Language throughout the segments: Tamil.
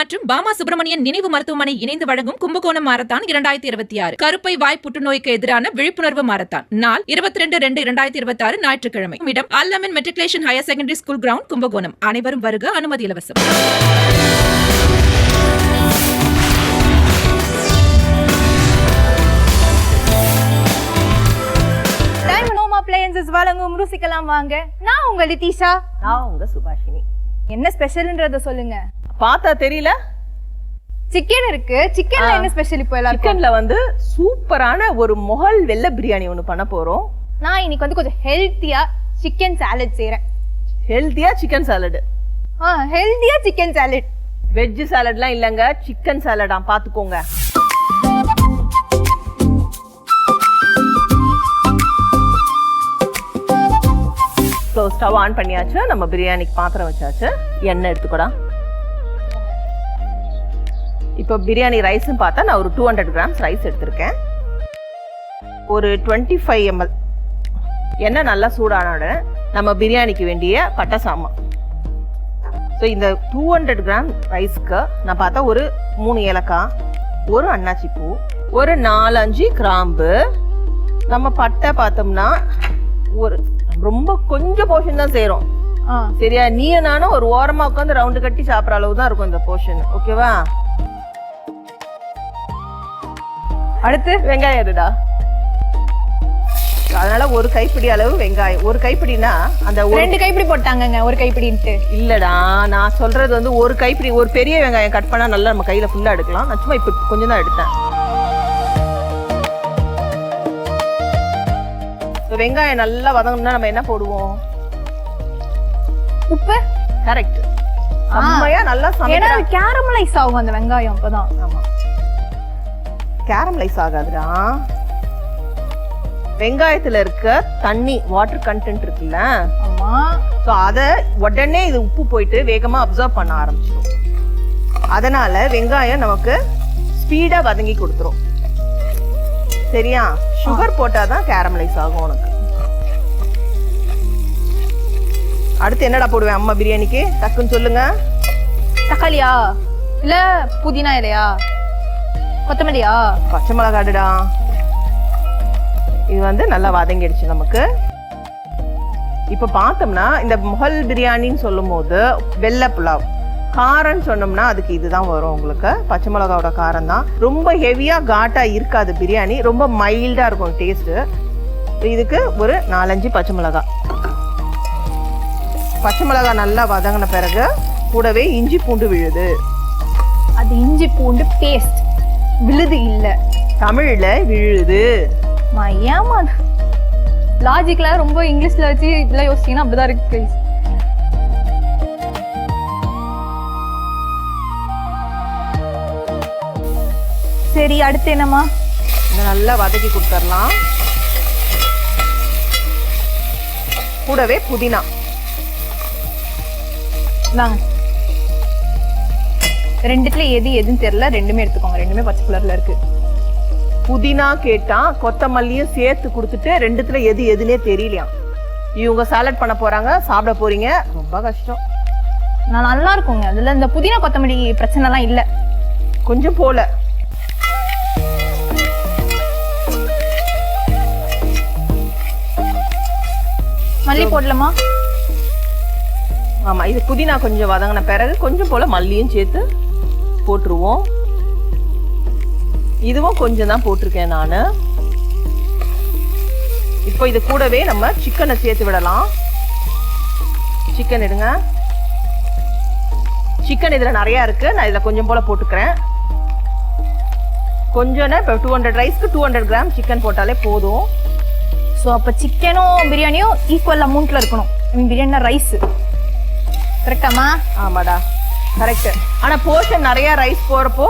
மற்றும் பாமா சுப்பிரமணியன் நினைவு மருத்துவமனை இணைந்து வழங்கும் கும்பகோணம் மாரத்தான் 2026 கருப்பை வாய் புற்றுநோய்க்கு எதிரான விழிப்புணர்வு மாரத்தான். நாள் 22/2/2026 ஞாயிற்றுக்கிழமை. இடம் Allaman matriculation higher secondary school ground, Kumbakonam. அனைவரும் வருக. அனுமதி இலவசம். வழங்கும் ருசிக்கலாம் வாங்க. நான் உங்க லிதிஷா. நான் உங்க சுபாஷினி. என்ன ஸ்பெஷல்ன்றத சொல்லுங்க. பார்த்தா தெரியல? சிக்கன் இருக்கு. சிக்கன்ல என்ன ஸ்பெஷல்? இப்போ எல்லாரும் சிக்கன்ல வந்து சூப்பரான ஒரு முகல் வெள்ளை பிரியாணி ஒன்று பண்ண போறோம். நான் இன்னைக்கு வந்து கொஞ்சம் ஹெல்த்தியா சிக்கன் சாலட் செய்றேன். ஹெல்த்தியா சிக்கன் சாலட்? ஹெல்த்தியா சிக்கன் சாலட். வெஜ் சாலட்லாம் இல்லங்க, சிக்கன் சாலடா. பாத்துக்கோங்க. ஸோ ஸ்டவ் ஆன் பண்ணியாச்சு. நம்ம பிரியாணிக்கு பாத்திரம் வச்சாச்சு. எண்ணெய் எடுத்துக்கூடா. இப்போ பிரியாணி ரைஸ்ன்னு பார்த்தா நான் ஒரு 200 கிராம்ஸ் ரைஸ் எடுத்திருக்கேன். ஒரு 25 ml எண்ணெய் நல்லா சூடான உடனே நம்ம பிரியாணிக்கு வேண்டிய பட்டை சாமான். ஸோ இந்த 200 கிராம் ரைஸ்க்கு நான் பார்த்தா ஒரு 3 ஏலக்காய், ஒரு அன்னாச்சி பூ, ஒரு 4-5 கிராம்பு. நம்ம பட்டை பார்த்தோம்னா ஒரு ரொம்ப கொஞ்சம் போர்ஷன் தான் செய்யறோம். சரியா? நீயும் நானும் ஒரு ஓரமா உட்காந்து ரவுண்டு கட்டி சாப்பிட்ற அளவு தான் இருக்கும் இந்த போர்ஷன். ஓகேவா? அடுத்து வெங்காயம் எடுடா. அதனால ஒரு கைப்பிடி அளவு வெங்காயம். ஒரு கைப்பிடினா அந்த 2 கைப்பிடி போட்டாங்கங்க. ஒரு கைப்பிடின்ட்டு இல்லடா, நான் சொல்றது வந்து ஒரு கைப்பிடி. ஒரு பெரிய வெங்காயம் கட் பண்ணா நல்லா நம்ம கையில ஃபுல்லா எடுக்கலாம். நான் சும்மா இப்ப கொஞ்சம் தான் எடுத்தேன். வெங்காயம் நல்லா வதங்கணும்னா நம்ம என்ன போடுவோம்? உப்பு. கரெக்ட். அம்மையா நல்லா ஏன்னா கேரமலைஸ் ஆகும் அந்த வெங்காயம். அப்பதான். ஆமா, கேரமலைஸ் ஆகாதுடா. வெங்காயத்துல இருக்க தண்ணி, வாட்டர் கண்டென்ட் இருக்குல்ல, ஆமா. சோ அத உடனே இது உப்பு போயிட்டு வேகமா அப்சர்வ் பண்ண ஆரம்பிச்சிடும். அதனால வெங்காயம் நமக்கு ஸ்பீடா வதங்கி கொடுத்துரும். சரியா? சுகர் போட்டாதான் கேரமலைஸ் ஆகும் உனக்கு. அடுத்து என்னடா போடுவேன் அம்மா பிரியாணிக்கு? டக்குன்னு சொல்லுங்க. தக்காளியா இல்ல புதினா இலையா, கொத்தமல்லியா, பச்சை மிளகாடுடா. இது வந்து நல்லா வதங்கிடுச்சு நமக்கு. இப்ப பார்த்தோம்னா இந்த முகல் பிரியாணின்னு சொல்லும் போது வெள்ளை புலாவ் காரம்னு சொன்னோம்னா அதுக்கு இதுதான் வரும் உங்களுக்கு. பச்சை மிளகாவோட காரம் தான். ரொம்ப ஹெவியா காட்டா இருக்காது பிரியாணி, ரொம்ப மைல்டா இருக்கும் டேஸ்ட். இதுக்கு ஒரு 4-5 பச்சை மிளகாய். பச்சை மிளகாய் நல்லா வதங்கின பிறகு கூடவே இஞ்சி பூண்டு விழுது. அது இஞ்சி பூண்டு பேஸ்ட். விழுது இல்ல, தமிழ்ல விழுது. ஏமா லாஜிக்ல ரொம்ப இங்கிலீஷ்ல வச்சு இப்படிலாம் யோசிச்சீங்கன்னா அப்படிதான் இருக்கு. சரி, அடுத்து என்னம்மா? நல்லா வதக்கி கொடுத்துடலாம். கூடவே புதினா. ரெண்டுத்துல எதுன்னு தெரியல, ரெண்டுமே எடுத்துக்கோங்க. ரெண்டுமே பச்சை கலர்ல இருக்கு. புதினா கேட்டா கொத்தமல்லியும் சேர்த்து கொடுத்துட்டு ரெண்டுத்துல எதுனே தெரியலையா. இவங்க சாலட் பண்ண போறாங்க, சாப்பிட போறீங்க. ரொம்ப கஷ்டம். நான் நல்லா இருக்குங்க. அதுல இந்த புதினா கொத்தமல்லி பிரச்சனை எல்லாம் இல்ல. கொஞ்சம் போல. மல்லி போடலாமா? ஆமா, இது புதினா கொஞ்சம் வதங்கின பிறகு கொஞ்சம் போல மல்லியும் சேர்த்து போட்டுருவோம். இதுவும் கொஞ்சம் தான் போட்டிருக்கேன் நானு. இப்போ இது கூடவே நம்ம சிக்கனை சேர்த்து விடலாம். சிக்கன் எடுங்க. சிக்கன் இதுல நிறைய இருக்கு. நான் இதுல கொஞ்சம் போல போட்டுக்கிறேன். கொஞ்சம் இப்போ 200 ரைஸ்க்கு 200 கிராம் சிக்கன் போட்டாலே போதும். ஸோ அப்போ சிக்கனும் பிரியாணியும் ஈக்குவல் அமௌண்ட்ல இருக்கணும். பிரியாணினா ரைஸ் கரெக்டாமா? ஆமாடா, கரெக்ட். ஆனா போர்ஷன் நிறைய ரைஸ் போறப்போ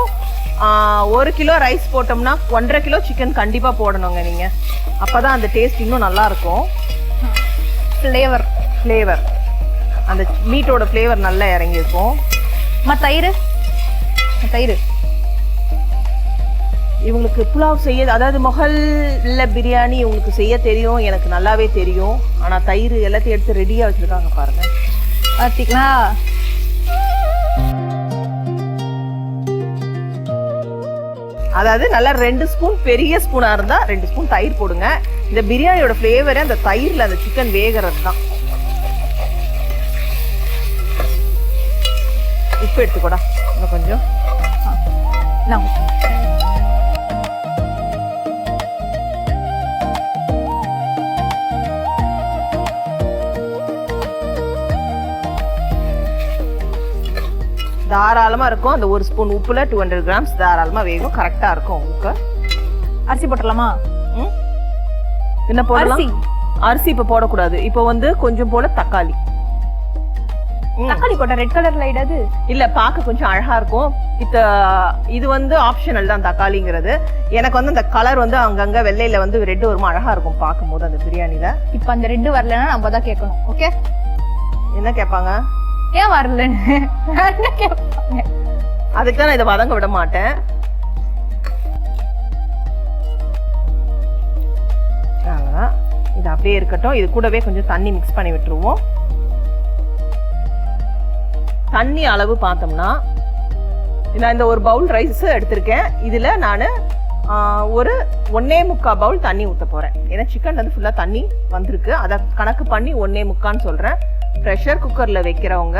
1 கிலோ ரைஸ் போட்டோம்னா 1.5 கிலோ சிக்கன் கண்டிப்பா போடணுங்க நீங்க. அப்பதான் அந்த டேஸ்ட் இன்னும் நல்லா இருக்கும். ஃப்ளேவர் அந்த மீட்டோட ஃப்ளேவர் நல்லா இறங்கி இருக்கும். தயிர் இவங்களுக்கு புலாவ் செய்ய, அதாவது முகல் பிரியாணி இவங்களுக்கு செய்ய தெரியும், எனக்கு நல்லாவே தெரியும். ஆனா தயிர் எல்லாத்தையும் எடுத்து ரெடியா வச்சிருக்காங்க பாருங்க. பார்த்தீங்களா? அதாவது நல்லா 2 ஸ்பூன், பெரிய ஸ்பூனா இருந்தா 2 ஸ்பூன் தயிர் போடுங்க. இந்த பிரியாணியோட ஃப்ளேவரே அந்த தயிர்ல அந்த சிக்கன் வேகிறது தான். உப்பு எடுத்துக்கூடா இன்னும் கொஞ்சம். நான் தாராளமா இருக்கும். அந்த 1 ஸ்பூன் உப்புல 200 கிராம்ஸ் தாராளமா வேகும். கரெக்டா இருக்கும் உங்களுக்கு. அரிசி போட்டுடலாமா? என்ன போடலாம்? அரிசி. அரிசி இப்ப போடக்கூடாது. இப்போ வந்து கொஞ்சம் போல தக்காளி. தக்காளி போட்ட ரெட் கலர்ல ஆயிடாது? இல்ல, பார்க்க கொஞ்சம் அழகா இருக்கும். இது வந்து ஆப்ஷனல் தான் தக்காளிங்கிறது. எனக்கு வந்து அந்த கலர் வந்து அங்கங்க வெள்ளையில வந்து ரெட் வருமா, அழகா இருக்கும் பார்க்கும்போது அந்த பிரியாணில. இப்ப அந்த ரெட் வரலன்னா நம்ம தான் கேட்கணும். ஓகே, என்ன கேட்பாங்க? ஏன் வரலன்னு கேட்பாங்க. அதுக்கு தான் நான் இதை வதங்க விட மாட்டேன். அவ்வளவுதான், இது அப்படியே இருக்கட்டும். இது கூடவே கொஞ்சம் தண்ணி மிக்ஸ் பண்ணி விட்டுருவோம். தண்ணி அளவு பார்த்தோம்னா, நான் இந்த 1 பவுல் ரைஸ் எடுத்திருக்கேன். இதுல நான் ஒரு 1.25 பவுல் தண்ணி ஊற்ற போறேன். ஏன்னா சிக்கன் வந்து ஃபுல்லா தண்ணி வந்திருக்கு. அதை கணக்கு பண்ணி 1.25 சொல்றேன். ப்ரெஷர் குக்கர்ல வைக்கிறவங்க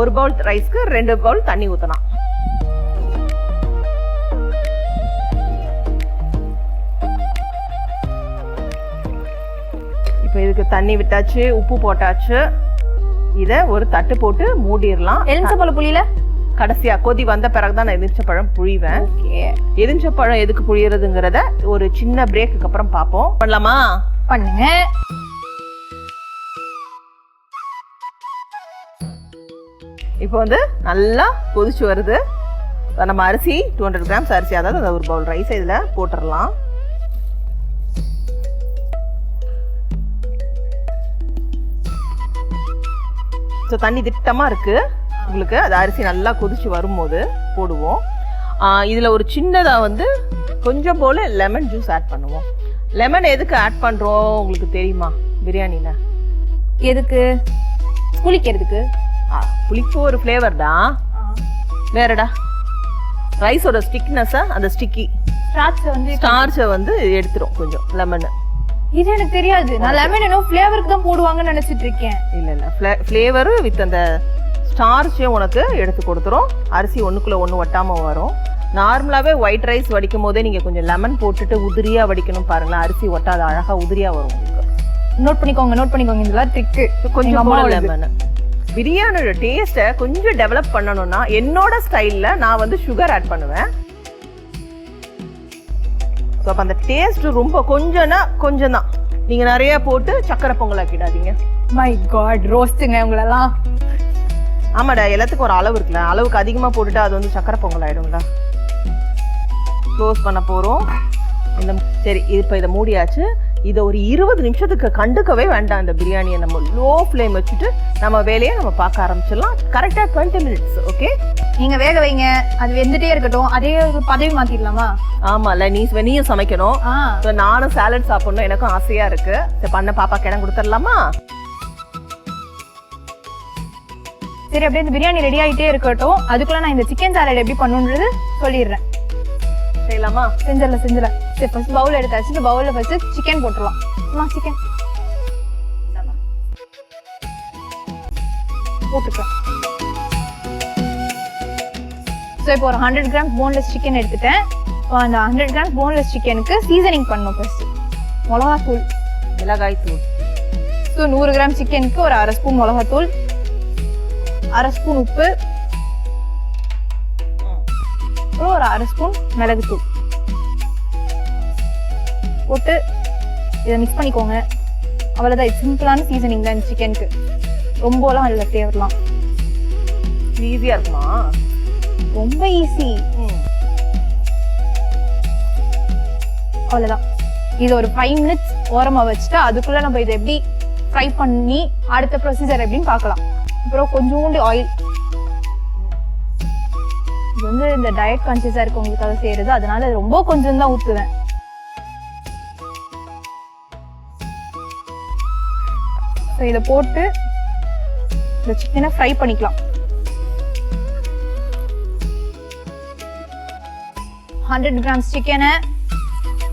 1 பவுல் ரைஸ்க்கு 2 பவுல் தண்ணி ஊற்றலாம். இப்போ இதுக்கு தண்ணி விட்டாச்சு, உப்பு போட்டாச்சு. இத ஒரு தட்டு போட்டு மூடிடலாம். எலுமிச்சம்பழம் புளியில கடைசியா கொதி வந்த பிறகுதான் நான் எலுமிச்சம்பழம் புழிவேன். ஓகே, எலுமிச்சம்பழம் எதுக்கு புழியறதுங்கிறத ஒரு சின்ன பிரேக்குக்கு அப்புறம் பார்ப்போம். பண்ணலாமா? பண்ணுங்க. இப்போ வந்து நல்லா கொதிச்சு வருது. நம்ம அரிசி 200 கிராம்ஸ் அரிசி, அதாவது அந்த 1 பவுல் ரைஸ் இதுல போட்டுடலாம். ஸோ தண்ணி திட்டமா இருக்கு உங்களுக்கு. அது அரிசி நல்லா கொதிச்சு வரும்போது போடுவோம். இதுல ஒரு சின்னதா வந்து கொஞ்சம் போல லெமன் ஜூஸ் ஆட் பண்ணுவோம். லெமன் எதுக்கு ஆட் பண்றோம் உங்களுக்கு தெரியுமா பிரியாணில? எதுக்கு? புளிக்கிறதுக்கு. புளிப்பு ஒரு ஃப்ளேவர் தான். வேறடா, ரைஸோட ஸ்டிக்னஸை, அந்த ஸ்டிக்கி ஸ்டார்ச்சை வந்து எடுத்துரும் கொஞ்சம் லெமன். இது எனக்கு தெரியாது. நான் லெமன் என்ன ஃப்ளேவருக்கு தான் போடுவாங்கன்னு நினைச்சிட்டு இருக்கேன். இல்ல, ஃப்ளேவர் வித் அந்த ஸ்டார்ச்சையும் உனக்கு எடுத்து கொடுத்துரும். அரிசி ஒண்ணுக்குள்ள ஒண்ணு ஒட்டாம வரும். நார்மலாவே ஒயிட் ரைஸ் வடிக்கும் போதே நீங்க கொஞ்சம் லெமன் போட்டுட்டு உதிரியா வடிக்கணும் பாருங்களேன். அரிசி ஒட்டாத அழகா உதிரியா வரும் உங்களுக்கு. நோட் பண்ணிக்கோங்க. இதெல்லாம் ட்ரிக்கு. கொஞ்சம் லெமன். பிரியாணியோட டேஸ்ட்டை கொஞ்சம் டெவலப் பண்ணணும்னா என்னோட ஸ்டைல்ல நான் வந்து சுகர் ஆட் பண்ணுவேன். ஸோ அப்போ அந்த டேஸ்ட் ரொம்ப கொஞ்சம் தான். நீங்க நிறைய போட்டு சக்கரை பொங்கல் ஆக்கிடாதீங்க. மை காட், ரோஸ்ட்டுங்க உங்களெல்லாம். ஆமாடா, எல்லாத்துக்கும் ஒரு அளவு இருக்குல்ல. அளவுக்கு அதிகமா போட்டுட்டா அது வந்து சக்கரை பொங்கல் ஆயிடும்டா. க்ளோஸ் பண்ண போறோம். சரி, இப்போ இதை மூடியாச்சு. இதை ஒரு 20 நிமிஷத்துக்கு கண்டுக்கவே வேண்டாம். இந்த பிரியாணியை நம்ம லோ ஃப்ளேம் வச்சுட்டு நம்ம வேலையை நம்ம பார்க்க ஆரம்பிச்சிடலாம். கரெக்டா 20 மினிட்ஸ். ஓகே, நீங்க வேக வைங்க, அது வெந்துட்டே இருக்கட்டும். அதே ஒரு பதவி மாத்திடலாமா? ஆமால, நீயும் சமைக்கணும். நானும் சாலட் சாப்பிடணும், எனக்கும் ஆசையா இருக்கு. பண்ண பாப்பா கிடம் கொடுத்துடலாமா? சரி, அப்படியே இந்த பிரியாணி ரெடி ஆகிட்டே இருக்கட்டும். அதுக்குள்ள நான் இந்த சிக்கன் சாலட் எப்படி பண்ணுன்றது சொல்லிடுறேன். செய்யலாமா? செஞ்சிடலாம். சரி, ஃபர்ஸ்ட் பவுல் எடுத்தாச்சு. இந்த பவுல்ல ஃபர்ஸ்ட் சிக்கன் போட்டுடலாம். சிக்கன் போட்டுக்கலாம். ஸோ இப்போ ஒரு 100 கிராம் போன்லெஸ் சிக்கன் எடுத்துட்டேன். அந்த 100 கிராம் போன்லெஸ் சிக்கனுக்கு சீசனிங் பண்ணணும். ஃபர்ஸ்ட் மிளகாய் தூள். ஸோ 100 கிராம் சிக்கனுக்கு ஒரு 1/2 ஸ்பூன் மிளகாத்தூள், 1/2 ஸ்பூன் உப்பு, ஒரு 1/2 ஸ்பூன் மிளகுத்தூள் போட்டு இதை மிக்ஸ் பண்ணிக்கோங்க. அவ்வளோதான். இது சிம்பிளான சீசனிங் தான் சிக்கனுக்கு. ரொம்பலாம் இல்லை, ஃப்ளேவர்லாம் ஈஸியா இருக்குமா? ரொம்ப ஈஸி. அவ்வளோதான். இது ஒரு 5 மினிட்ஸ் ஓரமா வச்சுட்டு அதுக்குள்ள நம்ம இதை எப்படி ஃப்ரை பண்ணி அடுத்த ப்ரொசீஜர் எப்படின்னு பார்க்கலாம். அப்புறம் கொஞ்சோண்டு ஆயில். இது வந்து இந்த டயட் கான்சியஸா இருக்கவங்களுக்காக செய்யறது, அதனால ரொம்ப கொஞ்சம் தான் ஊத்துவேன். இதை போட்டு இந்த சிக்கனை ஃப்ரை பண்ணிக்கலாம். 100 கிராம்ஸ் சிக்கனை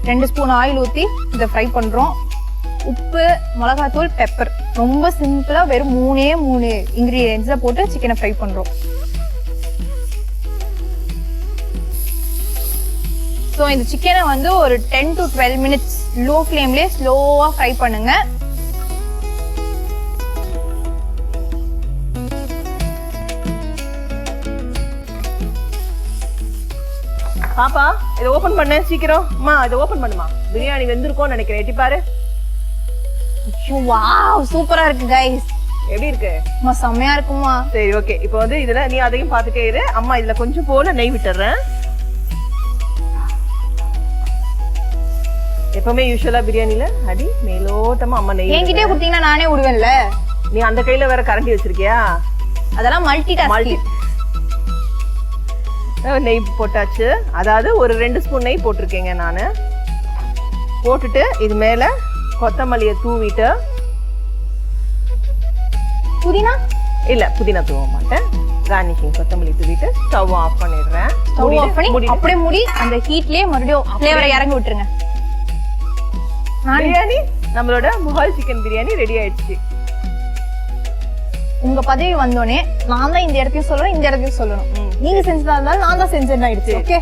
2 ஸ்பூன் ஆயில் ஊற்றி இதை ஃப்ரை பண்ணுறோம். உப்பு, மிளகாத்தூள், பெப்பர், ரொம்ப சிம்பிளாக வெறும் 3 இன்க்ரீடியன்ஸை போட்டு சிக்கனை ஃப்ரை பண்ணுறோம். ஸோ இந்த சிக்கனை வந்து ஒரு 10 to 12 மினிட்ஸ் லோ ஃப்ளேம்லேயே ஸ்லோவாக ஃப்ரை பண்ணுங்க. பாப்பா இதை ஓபன் பண்ண சீக்கிரம். அம்மா இதை ஓபன் பண்ணுமா. பிரியாணி வெந்திருக்கும்னு நினைக்கிறேன். எட்டி பாரு. வாவ், சூப்பரா இருக்கு கைஸ். எப்படி இருக்கு? அம்மா செம்மையா இருக்குமா. சரி ஓகே. இப்போ வந்து இதுல நீ அதையும் பார்த்துட்டே இரு. அம்மா இதுல கொஞ்சம் போல நெய் விட்டுறேன். எப்பவுமே யூஸ்வலா பிரியாணில அடி மேலோட்டமா அம்மா நெய் என்கிட்டே கொடுத்தீங்கன்னா நானே விடுவேன்ல. நீ அந்த கையில வேற கரண்டி வச்சிருக்கியா? அதெல்லாம் மல்டி டாஸ்கிங். நெய் போட்டாச்சு. அதாவது ஒரு 2 ஸ்பூன் நெய் போட்டிருக்கேங்க நான். போட்டுட்டு இது மேல கொத்தமல்லியை தூவிட்டு, புதினா இல்ல புதினா தூவ மாட்டேன், கார்னிஷிங் கொத்தமல்லி தூவிட்டு ஸ்டவ் ஆஃப் பண்ணிடுறேன். ஸ்டவ் ஆஃப் பண்ணி அப்படியே மூடி அந்த ஹீட்லயே மறுபடியும் ஃப்ளேவரை இறங்கி விட்டுருங்க. பிரியாணி நம்மளோட முகல் சிக்கன் பிரியாணி ரெடி ஆயிடுச்சு. உங்க பதவி வந்தோடனே நான் தான் இந்த இடத்தையும் சொல்லணும், இந்த இடத்தையும் சொல்லணும். நீங்க செஞ்சதா இருந்தாலும் நான் தான் செஞ்சேன்னு ஆயிடுச்சு. ஓகே,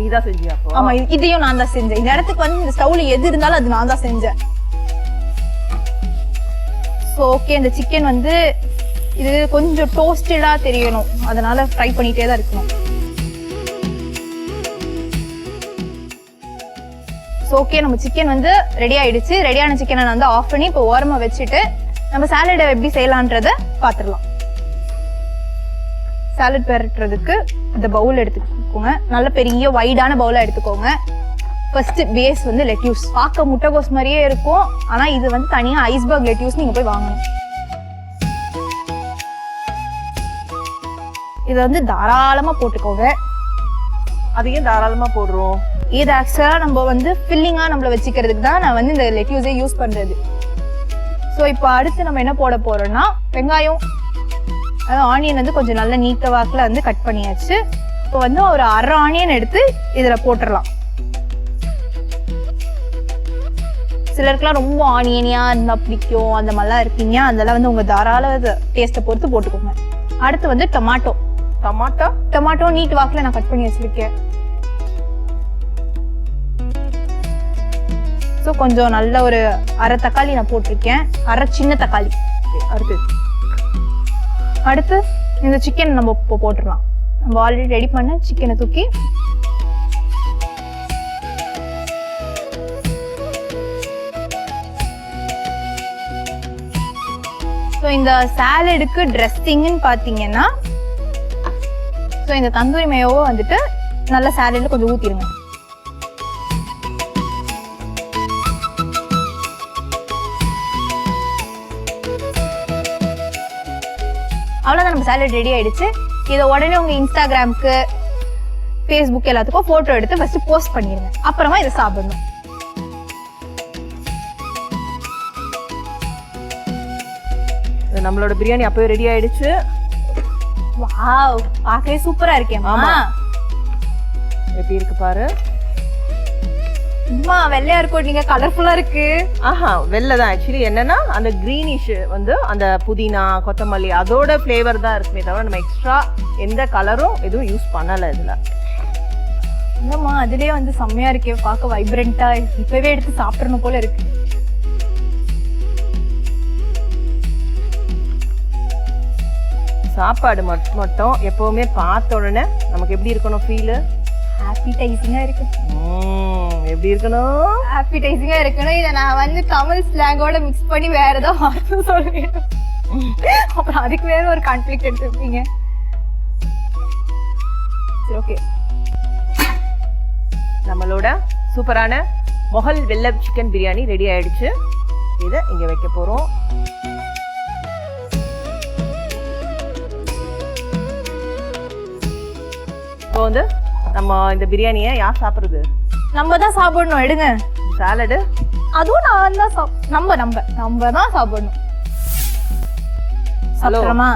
நீதான் செஞ்சியா? ஆமா, இதையும் நான் தான் செஞ்சேன். இந்த இடத்துக்கு வந்து இந்த ஸ்டவ்ல எது இருந்தாலும் அது நான் தான் செஞ்சேன். ஸோ ஓகே, இந்த சிக்கன் வந்து இது கொஞ்சம் டோஸ்டடா தெரியணும், அதனால ஃப்ரை பண்ணிட்டே தான் இருக்கணும். ஸோ ஓகே, நம்ம சிக்கன் வந்து ரெடி ஆயிடுச்சு. ரெடியான சிக்கனை நான் வந்து ஆஃப் பண்ணி இப்போ ஓரமா வச்சுட்டு நம்ம சாலடை எப்படி செய்யலான்றத பாத்துடலாம். சாலட் பெரட்டுறதுக்கு இந்த பவுல் எடுத்துக்கோங்க. நல்ல பெரிய வைடான பவுலா எடுத்துக்கோங்க. ஃபர்ஸ்ட் பேஸ் வந்து லெட்யூஸ். பார்க்க முட்டைகோஸ் மாதிரியே இருக்கும், ஆனா இது வந்து தனியா ஐஸ்பர்க் லெட்யூஸ் நீங்க போய் வாங்கணும். இதை வந்து தாராளமா போட்டுக்கோங்க. அதையும் தாராளமா போடுறோம். இது ஆக்சுவலா நம்ம வந்து ஃபில்லிங்கா நம்மள வச்சுக்கிறதுக்கு தான் நான் வந்து இந்த லெட்யூஸை யூஸ் பண்றது. ஸோ இப்போ அடுத்து நம்ம என்ன போட போறோம்னா வெங்காயம், ஆனியன் வந்து கொஞ்சம் நல்ல நீட்ட வாக்கில் வந்து கட் பண்ணியாச்சு. இப்போ வந்து ஒரு அரை ஆனியன் எடுத்து இதில் போட்டுடலாம். சிலருக்குலாம் ரொம்ப ஆனியனியா இருந்தால் பிடிக்கும், அந்த மாதிரிலாம் இருப்பீங்க. அதெல்லாம் வந்து உங்கள் தாராள டேஸ்ட்டை பொறுத்து போட்டுக்கோங்க. அடுத்து வந்து டொமாட்டோ நீட் வாக்கில் நான் கட் பண்ணி வச்சிருக்கேன். ஸோ கொஞ்சம் நல்ல ஒரு அரை தக்காளி நான் போட்டிருக்கேன், அரை சின்ன தக்காளி. அடுத்து இந்த சிக்கன் நம்ம இப்போ போட்டுடலாம். நம்ம ஆல்ரெடி ரெடி பண்ண சிக்கனை தூக்கி ஸோ இந்த சாலடுக்கு ட்ரெஸ்ஸிங்னு பார்த்தீங்கன்னா ஸோ இந்த தந்தூரி மேயோவை வந்துட்டு நல்ல சாலடில் கொஞ்சம் ஊற்றிடுங்க. அவ்வளோதான், நம்ம சாலட் ரெடி ஆயிடுச்சு. இதை உடனே உங்க இன்ஸ்டாகிராமுக்கு, ஃபேஸ்புக் எல்லாத்துக்கும் போட்டோ எடுத்து ஃபர்ஸ்ட் போஸ்ட் பண்ணிடுங்க. அப்புறமா இதை சாப்பிடணும். நம்மளோட பிரியாணி அப்பவே ரெடி ஆயிடுச்சு. வாவ், பார்க்கவே சூப்பரா இருக்கேன். ஆமா, எப்படி இருக்கு பாரு. அம்மா வெள்ளையா இருக்கும், நீங்க கலர்ஃபுல்லா இருக்கு. ஆஹா, வெள்ளை தான். ஆக்சுவலி என்னன்னா அந்த கிரீனிஷ் வந்து அந்த புதினா கொத்தமல்லி அதோட ஃப்ளேவர் தான் இருக்குமே தவிர நம்ம எக்ஸ்ட்ரா எந்த கலரும் எதுவும் யூஸ் பண்ணல இதுல. இல்லம்மா, அதுலயே வந்து செம்மையா இருக்கே, பார்க்க வைப்ரண்டா. இப்பவே எடுத்து சாப்பிடணும் போல இருக்கு. சாப்பாடு மட்டும் எப்பவுமே பார்த்த உடனே நமக்கு எப்படி இருக்கணும் ஃபீல்? ஹாப்பிடைசிங்கா இருக்கு. எப்படி இருக்கணும்? ஹாப்பிடைசிங்கா இருக்கணும். இதை நான் வந்து தமிழ் ஸ்லாங்கோட மிக்ஸ் பண்ணி வேற ஏதோ வார்த்தை சொல்றேன், அப்புறம் அதுக்கு வேற ஒரு கான்ஃபிளிக்ட் எடுத்துருப்பீங்க. சரி ஓகே, நம்மளோட சூப்பரான முகல் வெள்ளை சிக்கன் பிரியாணி ரெடி ஆயிடுச்சு. இதை இங்க வைக்க போறோம். இப்போ வந்து நம்ம இந்த பிரியாணியை யார் சாப்பிடுறது? நம்ம தான் சாப்பிடணும். எடுங்க. சாலடு அதுவும் நான் தான் நம்ம தான் சாப்பிடணும். சாப்பிடுறோமா?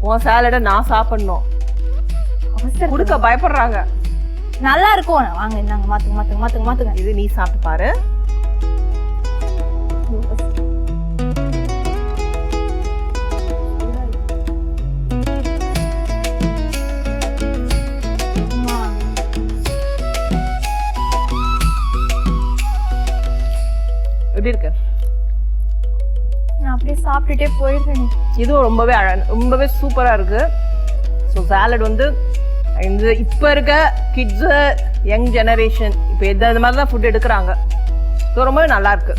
உன் சாலடை நான் சாப்பிடணும். அவசரம் கொடுக்க பயப்படுறாங்க. நல்லா இருக்கும். வாங்க இந்தாங்க, மாத்துங்க மாத்துங்க மாத்துங்க மாத்துங்க. இது நீ சாப்பிட்டு பாரு. எப்படி இருக்கு? நான் அப்படியே சாப்பிட்டுட்டே போயிடுறேன். இதுவும் ரொம்பவே சூப்பரா இருக்கு. ஸோ சாலட் வந்து இந்த இப்போ இருக்க கிட்ஸு, யங் ஜெனரேஷன் இப்போ இந்த மாதிரி தான் ஃபுட் எடுக்கிறாங்க. ஸோ ரொம்பவே நல்லா இருக்கு.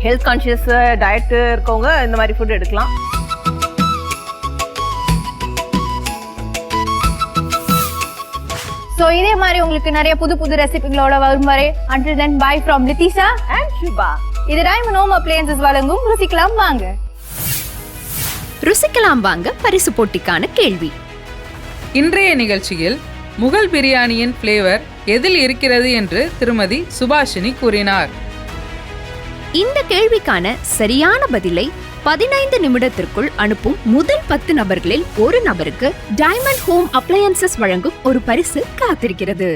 ஹெல்த் கான்ஷியஸ் டயட்டு இருக்கவங்க இந்த மாதிரி ஃபுட் எடுக்கலாம். ஸோ இதே மாதிரி உங்களுக்கு நிறைய புது புது ரெசிபிகளோட வரும் வரை until then bye from Lithisha and Shubha. இது டைமண்ட் ஹோம் அப்ளையன்சஸ் வழங்கும் ருசிக்கலாம் வாங்க. ருசிக்கலாம் வாங்க பரிசு போட்டிக்கான கேள்வி. இன்றைய நிகழ்ச்சியில் முகல் பிரியாணியின் ஃப்ளேவர் எதில் இருக்கிறது என்று திருமதி சுபாஷினி கூறினார். இந்த கேள்விக்கான சரியான பதிலை 15 நிமிடத்திற்குள் அனுப்பும் முதல் 10 நபர்களில் ஒரு நபருக்கு டைமண்ட் ஹோம் அப்ளையன்சஸ் வழங்கும் ஒரு பரிசு காத்திருக்கிறது.